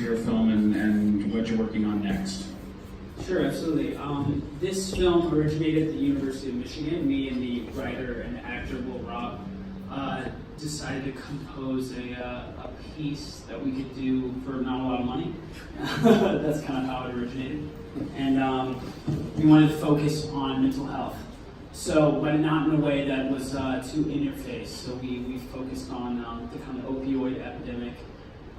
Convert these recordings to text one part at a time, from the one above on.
of your film and what you're working on next. Sure, absolutely. This film originated at the University of Michigan. Me and the writer and actor Will Robb decided to compose a piece that we could do for not a lot of money. That's kind of how it originated. And we wanted to focus on mental health. So, but not in a way that was too in your face. So we focused on the kind of opioid epidemic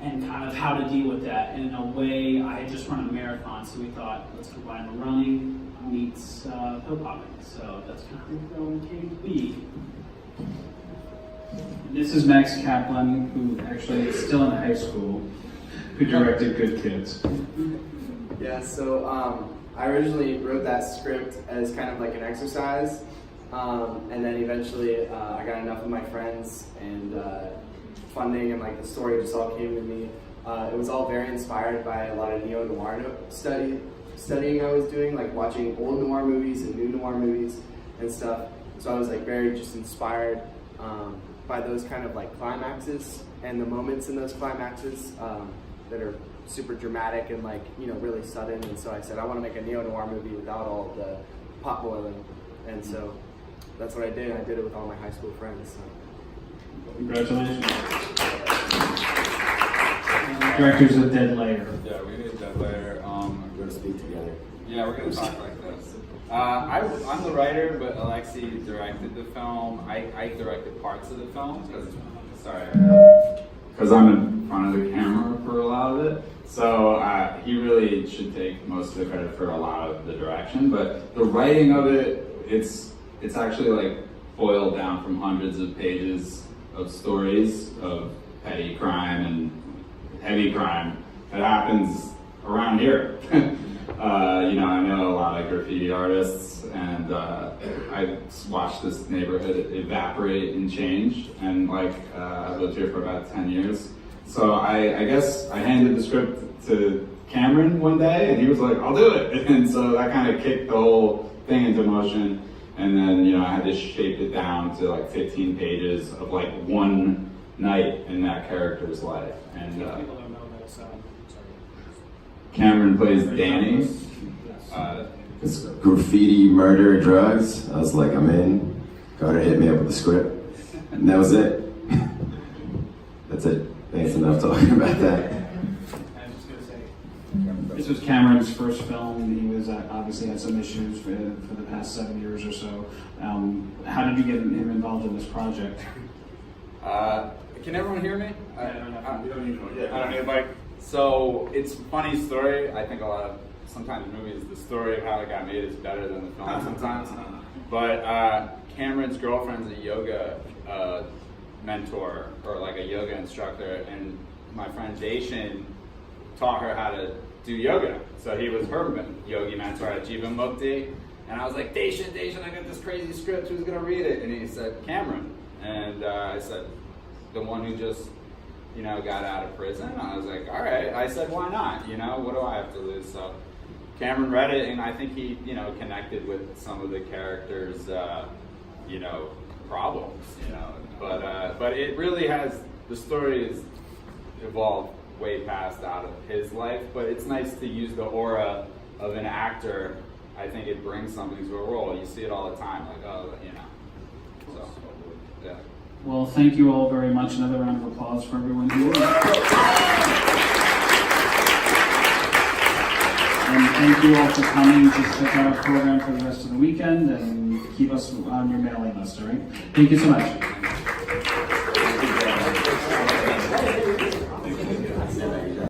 and kind of how to deal with that. And in a way, I had just run a marathon, so we thought, let's combine running meets pill popping. So that's kind of how the film came to be. This is Max Kaplan, who actually is still in high school, who directed Good Kids. Yeah, so I originally wrote that script as kind of like an exercise, and then eventually I got enough of my friends and funding and like the story just all came to me. It was all very inspired by a lot of neo-noir studying I was doing, like watching old noir movies and new noir movies and stuff. So I was like very just inspired by those kind of like climaxes and the moments in those climaxes that are super dramatic and like, you know, really sudden. And so I said, I want to make a neo-noir movie without all the pot boiling. And so that's what I did. I did it with all my high school friends. So. Congratulations. Directors of Dead Layer. Yeah, we did Dead Layer. We're going to speak together. Yeah, we're going to talk like this. I'm the writer, but Alexi directed the film. I directed parts of the film because I'm in front of the camera for a lot of it. So he really should take most of the credit for a lot of the direction. But the writing of it, it's actually like boiled down from hundreds of pages of stories of petty crime and heavy crime that happens around here. You know, I know a lot of graffiti artists, and I watched this neighborhood evaporate and change, and like I've lived here for about 10 years. So I guess I handed the script to Cameron one day, and he was like, I'll do it. And so that kind of kicked the whole thing into motion. And then, you know, I had to shape it down to like 15 pages of like one night in that character's life. And People don't know that, so Cameron plays Danny. It's graffiti, murder, drugs. I was like, I'm in. Carter hit me up with the script. And that was it. That's it. Thanks enough talking about that. I was just going to say, This was Cameron's first film. He was obviously had some issues for the past 7 years or so. How did you get him involved in this project? Can everyone hear me? I don't need one. I don't need a mic. So it's a funny story. I think sometimes movies, the story of how it got made is better than the film sometimes. But Cameron's girlfriend's a yoga mentor or like a yoga instructor, and my friend Daishan taught her how to do yoga. So he was her yogi mentor at Jiva Mukti. And I was like, Daishan, I got this crazy script, who's gonna read it? And he said, Cameron. And I said, the one who just, you know, got out of prison. I was like, all right. I said, why not? You know, what do I have to lose? So Cameron read it, and I think he, you know, connected with some of the characters, you know, problems, you know. But it really has, the story has evolved way past out of his life, but it's nice to use the aura of an actor. I think it brings something to a role. You see it all the time, like, oh, you know. So, yeah. Well, thank you all very much. Another round of applause for everyone here. And thank you all for coming. Just check out our program for the rest of the weekend and keep us on your mailing list, all right? Thank you so much.